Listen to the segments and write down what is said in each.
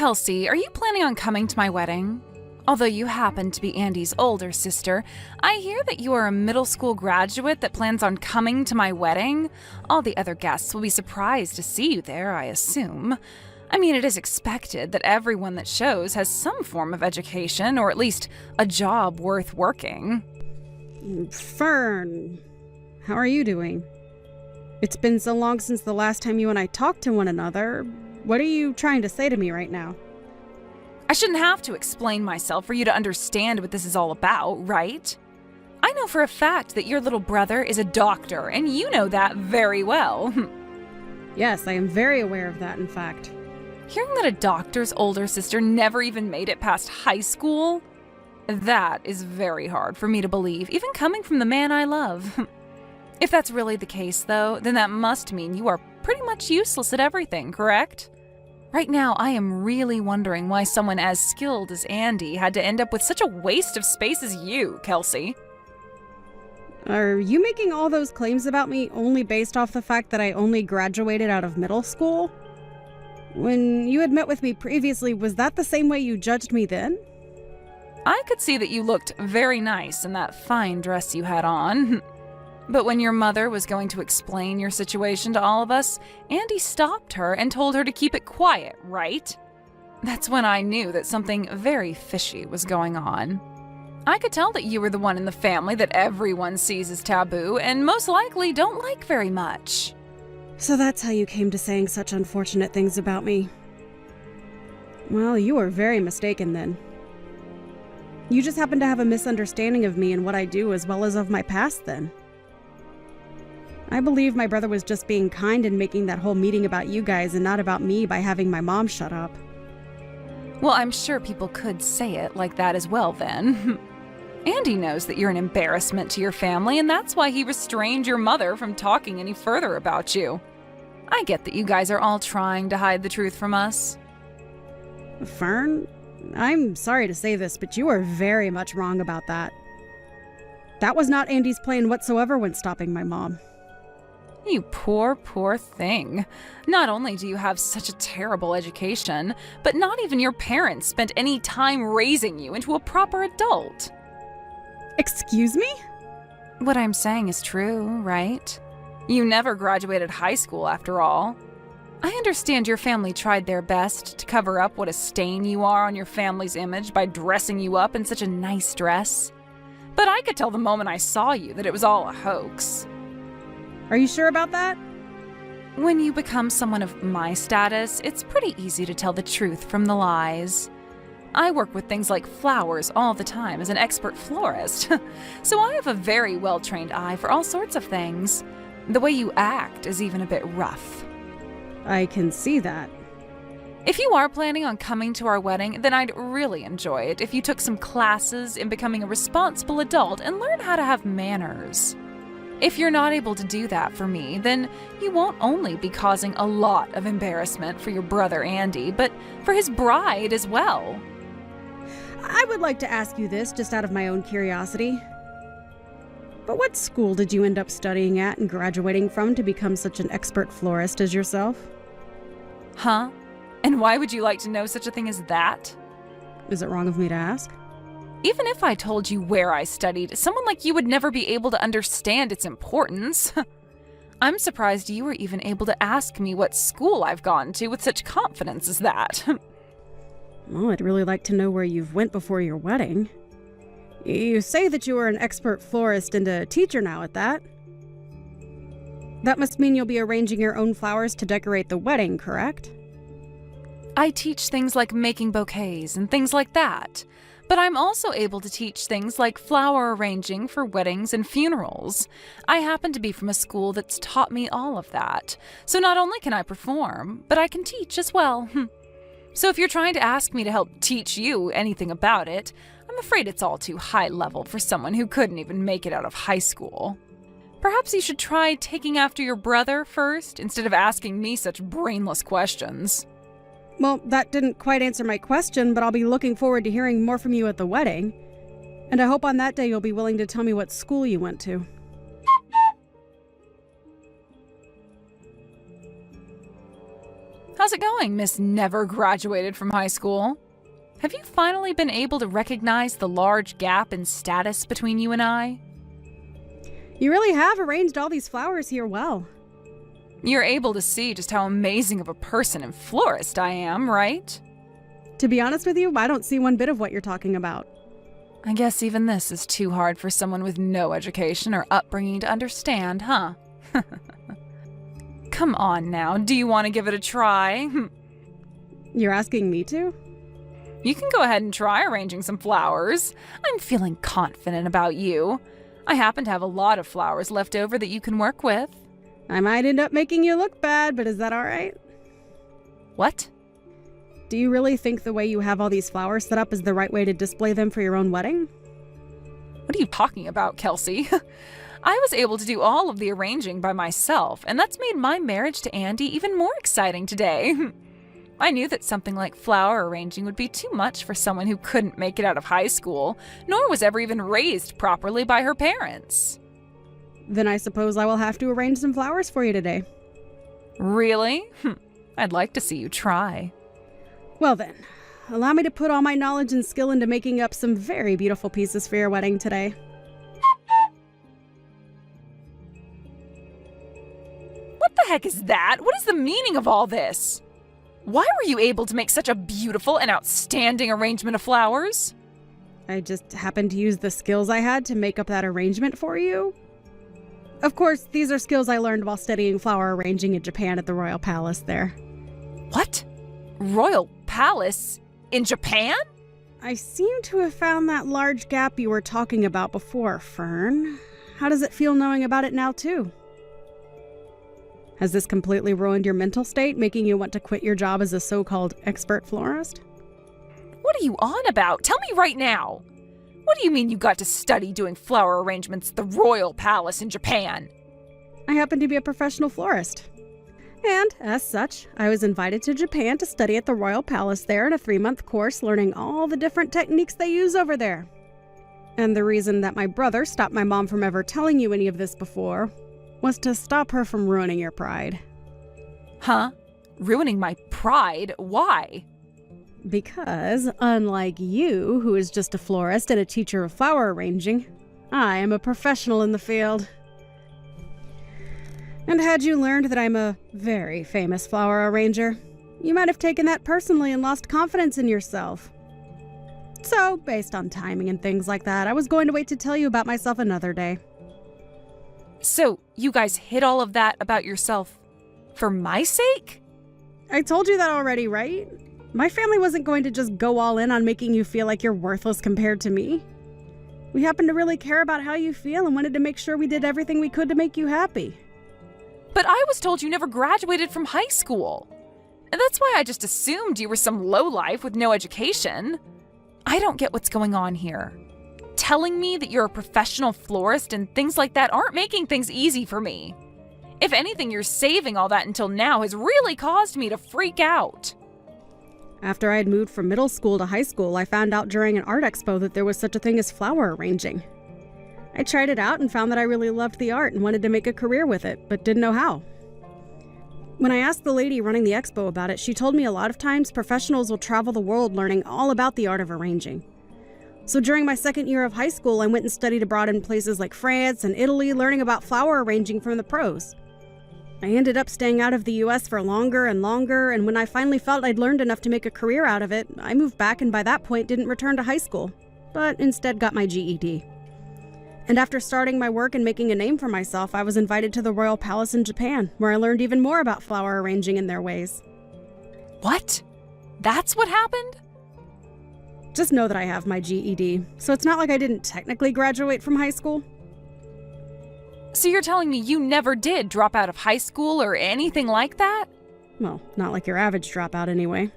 Kelsey, are you planning on coming to my wedding? Although you happen to be Andy's older sister, I hear that you are a middle school graduate that plans on coming to my wedding. All the other guests will be surprised to see you there, I assume. I mean, it is expected that everyone that shows has some form of education, or at least a job worth working. Fern, how are you doing? It's been so long since the last time you and I talked to one another. What are you trying to say to me right now? I shouldn't have to explain myself for you to understand what this is all about, right? I know for a fact that your little brother is a doctor, and you know that very well. Yes, I am very aware of that, in fact. Hearing that a doctor's older sister never even made it past high school? That is very hard for me to believe, even coming from the man I love. If that's really the case, though, then that must mean you are pretty much useless at everything, correct? Right now, I am really wondering why someone as skilled as Andy had to end up with such a waste of space as you, Kelsey. Are you making all those claims about me only based off the fact that I only graduated out of middle school? When you had met with me previously, was that the same way you judged me then? I could see that you looked very nice in that fine dress you had on. But when your mother was going to explain your situation to all of us, Andy stopped her and told her to keep it quiet, right? That's when I knew that something very fishy was going on. I could tell that you were the one in the family that everyone sees as taboo and most likely don't like very much. So that's how you came to saying such unfortunate things about me. Well, you were very mistaken then. You just happen to have a misunderstanding of me and what I do as well as of my past then. I believe my brother was just being kind and making that whole meeting about you guys and not about me by having my mom shut up. Well, I'm sure people could say it like that as well then. Andy knows that you're an embarrassment to your family, and that's why he restrained your mother from talking any further about you. I get that you guys are all trying to hide the truth from us. Fern, I'm sorry to say this, but you are very much wrong about that. That was not Andy's plan whatsoever when stopping my mom. You poor, poor thing. Not only do you have such a terrible education, but not even your parents spent any time raising you into a proper adult. Excuse me? What I'm saying is true, right? You never graduated high school after all. I understand your family tried their best to cover up what a stain you are on your family's image by dressing you up in such a nice dress. But I could tell the moment I saw you that it was all a hoax. Are you sure about that? When you become someone of my status, it's pretty easy to tell the truth from the lies. I work with things like flowers all the time as an expert florist, so I have a very well-trained eye for all sorts of things. The way you act is even a bit rough. I can see that. If you are planning on coming to our wedding, then I'd really enjoy it if you took some classes in becoming a responsible adult and learn how to have manners. If you're not able to do that for me, then you won't only be causing a lot of embarrassment for your brother Andy, but for his bride as well. I would like to ask you this just out of my own curiosity. But what school did you end up studying at and graduating from to become such an expert florist as yourself? Huh? And why would you like to know such a thing as that? Is it wrong of me to ask? Even if I told you where I studied, someone like you would never be able to understand its importance. I'm surprised you were even able to ask me what school I've gone to with such confidence as that. Well, I'd really like to know where you've went before your wedding. You say that you are an expert florist and a teacher now at that. That must mean you'll be arranging your own flowers to decorate the wedding, correct? I teach things like making bouquets and things like that. But I'm also able to teach things like flower arranging for weddings and funerals. I happen to be from a school that's taught me all of that. So not only can I perform, but I can teach as well. So if you're trying to ask me to help teach you anything about it, I'm afraid it's all too high level for someone who couldn't even make it out of high school. Perhaps you should try taking after your brother first, instead of asking me such brainless questions. Well, that didn't quite answer my question, but I'll be looking forward to hearing more from you at the wedding. And I hope on that day you'll be willing to tell me what school you went to. How's it going, Miss Never Graduated from High School? Have you finally been able to recognize the large gap in status between you and I? You really have arranged all these flowers here well. You're able to see just how amazing of a person and florist I am, right? To be honest with you, I don't see one bit of what you're talking about. I guess even this is too hard for someone with no education or upbringing to understand, huh? Come on now, do you want to give it a try? You're asking me to? You can go ahead and try arranging some flowers. I'm feeling confident about you. I happen to have a lot of flowers left over that you can work with. I might end up making you look bad, but is that all right? What? Do you really think the way you have all these flowers set up is the right way to display them for your own wedding? What are you talking about, Kelsey? I was able to do all of the arranging by myself, and that's made my marriage to Andy even more exciting today. I knew that something like flower arranging would be too much for someone who couldn't make it out of high school, nor was ever even raised properly by her parents. Then I suppose I will have to arrange some flowers for you today. Really? I'd like to see you try. Well then, allow me to put all my knowledge and skill into making up some very beautiful pieces for your wedding today. What the heck is that? What is the meaning of all this? Why were you able to make such a beautiful and outstanding arrangement of flowers? I just happened to use the skills I had to make up that arrangement for you. Of course, these are skills I learned while studying flower arranging in Japan at the Royal Palace there. What? Royal Palace? In Japan? I seem to have found that large gap you were talking about before, Fern. How does it feel knowing about it now, too? Has this completely ruined your mental state, making you want to quit your job as a so-called expert florist? What are you on about? Tell me right now. What do you mean you got to study doing flower arrangements at the Royal Palace in Japan? I happen to be a professional florist. And, as such, I was invited to Japan to study at the Royal Palace there in a 3-month course learning all the different techniques they use over there. And the reason that my brother stopped my mom from ever telling you any of this before was to stop her from ruining your pride. Huh? Ruining my pride? Why? Because, unlike you, who is just a florist and a teacher of flower arranging, I am a professional in the field. And had you learned that I'm a very famous flower arranger, you might have taken that personally and lost confidence in yourself. So, based on timing and things like that, I was going to wait to tell you about myself another day. So, you guys hid all of that about yourself for my sake? I told you that already, right? My family wasn't going to just go all in on making you feel like you're worthless compared to me. We happened to really care about how you feel and wanted to make sure we did everything we could to make you happy. But I was told you never graduated from high school. And that's why I just assumed you were some lowlife with no education. I don't get what's going on here. Telling me that you're a professional florist and things like that aren't making things easy for me. If anything, you're saving all that until now has really caused me to freak out. After I had moved from middle school to high school, I found out during an art expo that there was such a thing as flower arranging. I tried it out and found that I really loved the art and wanted to make a career with it, but didn't know how. When I asked the lady running the expo about it, she told me a lot of times professionals will travel the world learning all about the art of arranging. So during my second year of high school, I went and studied abroad in places like France and Italy, learning about flower arranging from the pros. I ended up staying out of the US for longer and longer, and when I finally felt I'd learned enough to make a career out of it, I moved back and by that point didn't return to high school, but instead got my GED. And after starting my work and making a name for myself, I was invited to the Royal Palace in Japan, where I learned even more about flower arranging and their ways. What? That's what happened? Just know that I have my GED, so it's not like I didn't technically graduate from high school. So you're telling me you never did drop out of high school or anything like that? Well, not like your average dropout anyway.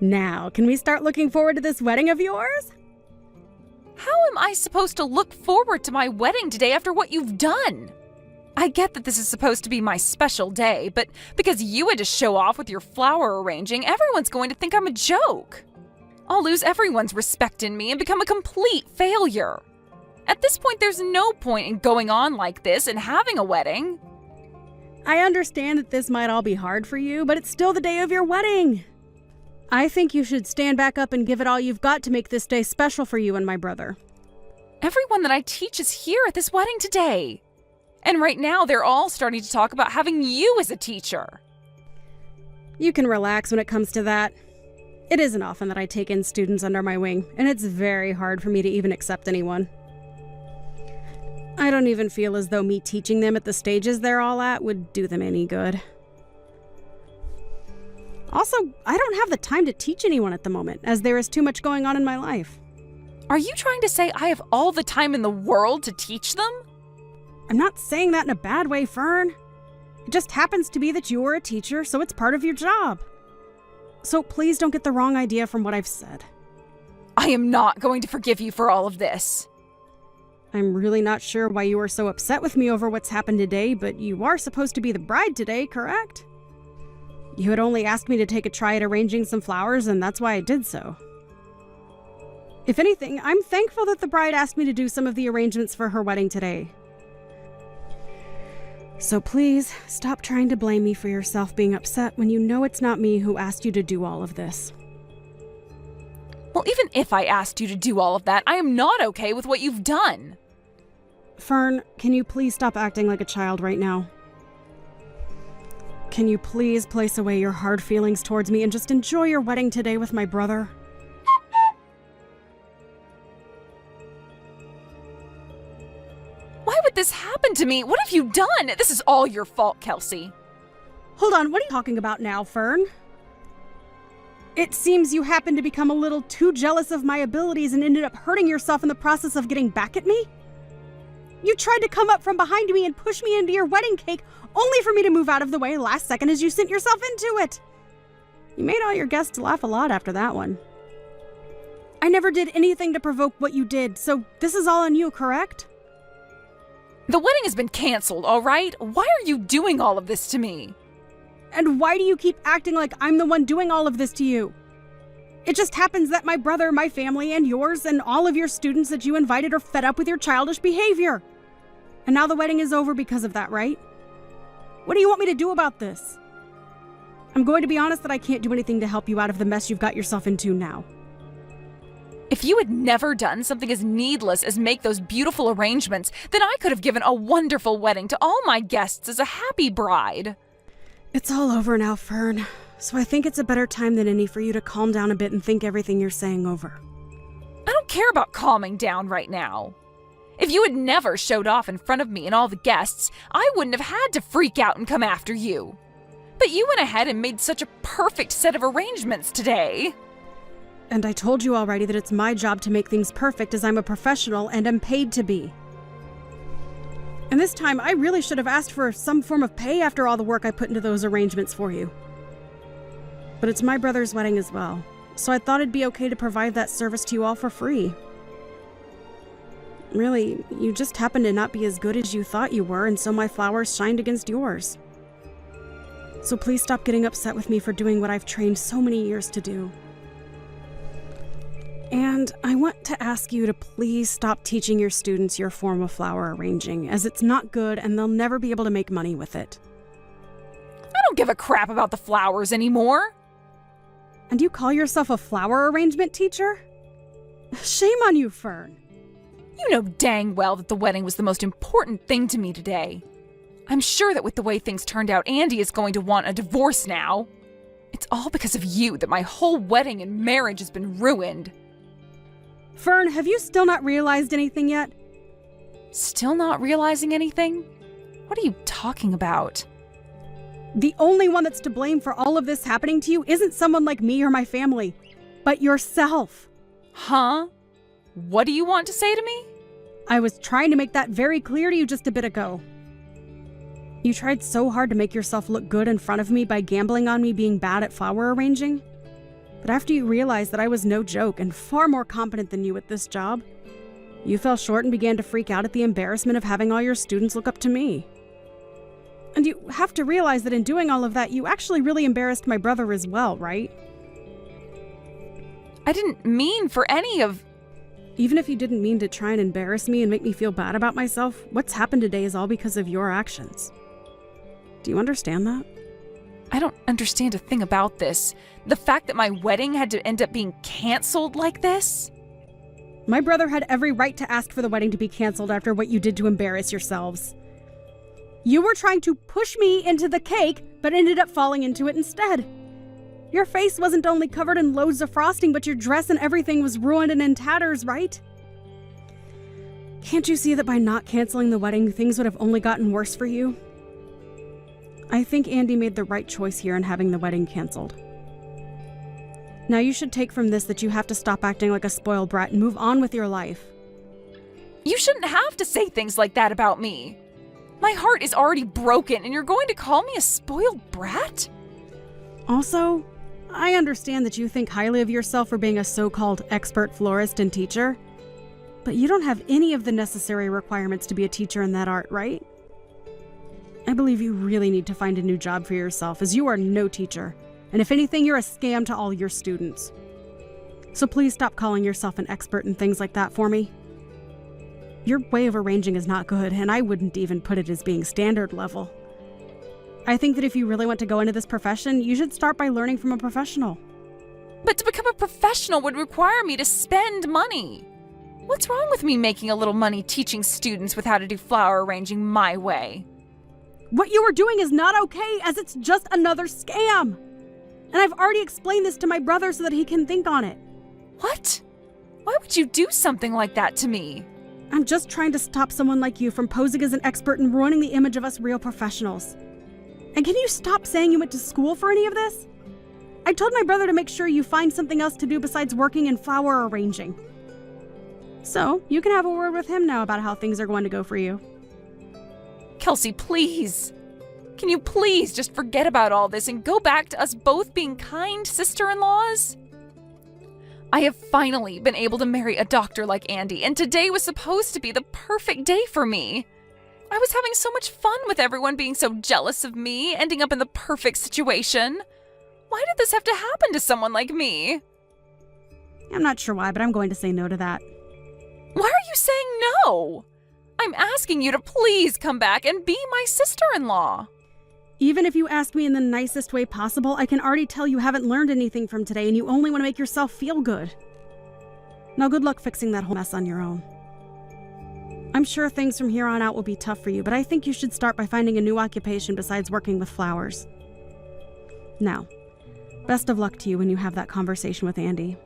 Now, can we start looking forward to this wedding of yours? How am I supposed to look forward to my wedding today after what you've done? I get that this is supposed to be my special day, but because you had to show off with your flower arranging, everyone's going to think I'm a joke. I'll lose everyone's respect in me and become a complete failure. At this point, there's no point in going on like this and having a wedding. I understand that this might all be hard for you, but it's still the day of your wedding. I think you should stand back up and give it all you've got to make this day special for you and my brother. Everyone that I teach is here at this wedding today. And right now, they're all starting to talk about having you as a teacher. You can relax when it comes to that. It isn't often that I take in students under my wing, and it's very hard for me to even accept anyone. I don't even feel as though me teaching them at the stages they're all at would do them any good. Also, I don't have the time to teach anyone at the moment, as there is too much going on in my life. Are you trying to say I have all the time in the world to teach them? I'm not saying that in a bad way, Fern. It just happens to be that you are a teacher, so it's part of your job. So please don't get the wrong idea from what I've said. I am not going to forgive you for all of this. I'm really not sure why you are so upset with me over what's happened today, but you are supposed to be the bride today, correct? You had only asked me to take a try at arranging some flowers, and that's why I did so. If anything, I'm thankful that the bride asked me to do some of the arrangements for her wedding today. So please, stop trying to blame me for yourself being upset when you know it's not me who asked you to do all of this. Well, even if I asked you to do all of that, I am not okay with what you've done. Fern, can you please stop acting like a child right now? Can you please place away your hard feelings towards me and just enjoy your wedding today with my brother? Why would this happen to me? What have you done? This is all your fault, Kelsey. Hold on, what are you talking about now, Fern? It seems you happened to become a little too jealous of my abilities and ended up hurting yourself in the process of getting back at me? You tried to come up from behind me and push me into your wedding cake, only for me to move out of the way last second as you sent yourself into it. You made all your guests laugh a lot after that one. I never did anything to provoke what you did, so this is all on you, correct? The wedding has been canceled, all right? Why are you doing all of this to me? And why do you keep acting like I'm the one doing all of this to you? It just happens that my brother, my family, and yours, and all of your students that you invited are fed up with your childish behavior. And now the wedding is over because of that, right? What do you want me to do about this? I'm going to be honest that I can't do anything to help you out of the mess you've got yourself into now. If you had never done something as needless as make those beautiful arrangements, then I could have given a wonderful wedding to all my guests as a happy bride. It's all over now, Fern, so I think it's a better time than any for you to calm down a bit and think everything you're saying over. I don't care about calming down right now. If you had never showed off in front of me and all the guests, I wouldn't have had to freak out and come after you. But you went ahead and made such a perfect set of arrangements today. And I told you already that it's my job to make things perfect as I'm a professional and am paid to be. And this time, I really should have asked for some form of pay after all the work I put into those arrangements for you. But it's my brother's wedding as well, so I thought it'd be okay to provide that service to you all for free. Really, you just happened to not be as good as you thought you were, and so my flowers shined against yours. So please stop getting upset with me for doing what I've trained so many years to do. And I want to ask you to please stop teaching your students your form of flower arranging, as it's not good and they'll never be able to make money with it. I don't give a crap about the flowers anymore. And you call yourself a flower arrangement teacher? Shame on you, Fern. You know dang well that the wedding was the most important thing to me today. I'm sure that with the way things turned out, Andy is going to want a divorce now. It's all because of you that my whole wedding and marriage has been ruined. Fern, have you still not realized anything yet? Still not realizing anything? What are you talking about? The only one that's to blame for all of this happening to you isn't someone like me or my family, but yourself. Huh? What do you want to say to me? I was trying to make that very clear to you just a bit ago. You tried so hard to make yourself look good in front of me by gambling on me being bad at flower arranging. But after you realized that I was no joke and far more competent than you at this job, you fell short and began to freak out at the embarrassment of having all your students look up to me. And you have to realize that in doing all of that, you actually really embarrassed my brother as well, right? I didn't mean for any of... Even if you didn't mean to try and embarrass me and make me feel bad about myself, what's happened today is all because of your actions. Do you understand that? I don't understand a thing about this. The fact that my wedding had to end up being canceled like this? My brother had every right to ask for the wedding to be canceled after what you did to embarrass yourselves. You were trying to push me into the cake, but ended up falling into it instead. Your face wasn't only covered in loads of frosting, but your dress and everything was ruined and in tatters, right? Can't you see that by not canceling the wedding, things would have only gotten worse for you? I think Andy made the right choice here in having the wedding canceled. Now you should take from this that you have to stop acting like a spoiled brat and move on with your life. You shouldn't have to say things like that about me. My heart is already broken, and you're going to call me a spoiled brat? Also, I understand that you think highly of yourself for being a so-called expert florist and teacher, but you don't have any of the necessary requirements to be a teacher in that art, right? I believe you really need to find a new job for yourself, as you are no teacher, and if anything, you're a scam to all your students. So please stop calling yourself an expert in things like that for me. Your way of arranging is not good, and I wouldn't even put it as being standard level. I think that if you really want to go into this profession, you should start by learning from a professional. But to become a professional would require me to spend money. What's wrong with me making a little money teaching students with how to do flower arranging my way? What you are doing is not okay, as it's just another scam. And I've already explained this to my brother so that he can think on it. What? Why would you do something like that to me? I'm just trying to stop someone like you from posing as an expert and ruining the image of us real professionals. And can you stop saying you went to school for any of this? I told my brother to make sure you find something else to do besides working in flower arranging. So, you can have a word with him now about how things are going to go for you. Kelsey, please. Can you please just forget about all this and go back to us both being kind sister-in-laws? I have finally been able to marry a doctor like Andy, and today was supposed to be the perfect day for me. I was having so much fun with everyone being so jealous of me, ending up in the perfect situation. Why did this have to happen to someone like me? I'm not sure why, but I'm going to say no to that. Why are you saying no? I'm asking you to please come back and be my sister-in-law. Even if you ask me in the nicest way possible, I can already tell you haven't learned anything from today and you only want to make yourself feel good. Now good luck fixing that whole mess on your own. I'm sure things from here on out will be tough for you, but I think you should start by finding a new occupation besides working with flowers. Now, best of luck to you when you have that conversation with Andy.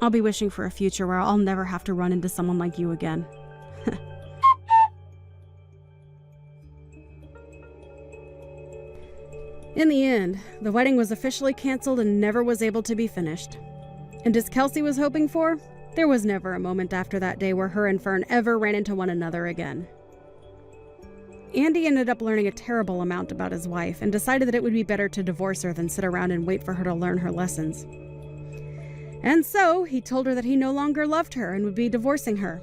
I'll be wishing for a future where I'll never have to run into someone like you again. In the end, the wedding was officially canceled and never was able to be finished. And as Kelsey was hoping for, there was never a moment after that day where her and Fern ever ran into one another again. Andy ended up learning a terrible amount about his wife and decided that it would be better to divorce her than sit around and wait for her to learn her lessons. And so, he told her that he no longer loved her and would be divorcing her.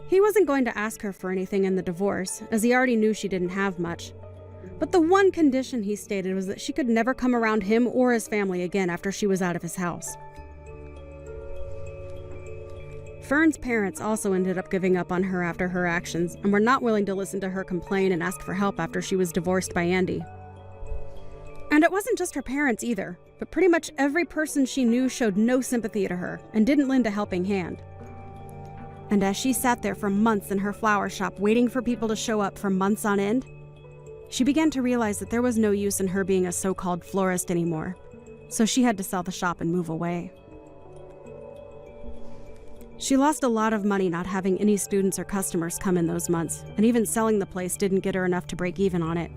He wasn't going to ask her for anything in the divorce, as he already knew she didn't have much. But the one condition he stated was that she could never come around him or his family again after she was out of his house. Fern's parents also ended up giving up on her after her actions and were not willing to listen to her complain and ask for help after she was divorced by Andy. And it wasn't just her parents either, but pretty much every person she knew showed no sympathy to her and didn't lend a helping hand. And as she sat there for months in her flower shop waiting for people to show up for months on end, she began to realize that there was no use in her being a so-called florist anymore, so she had to sell the shop and move away. She lost a lot of money not having any students or customers come in those months, and even selling the place didn't get her enough to break even on it.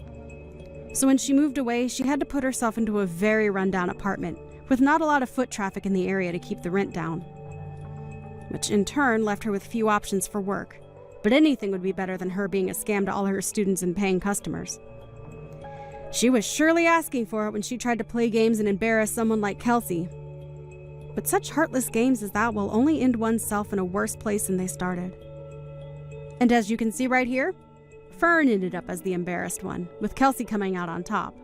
So when she moved away, she had to put herself into a very rundown apartment, with not a lot of foot traffic in the area to keep the rent down. Which in turn left her with few options for work, but anything would be better than her being a scam to all her students and paying customers. She was surely asking for it when she tried to play games and embarrass someone like Kelsey. But such heartless games as that will only end oneself in a worse place than they started. And as you can see right here, Fern ended up as the embarrassed one, with Kelsey coming out on top.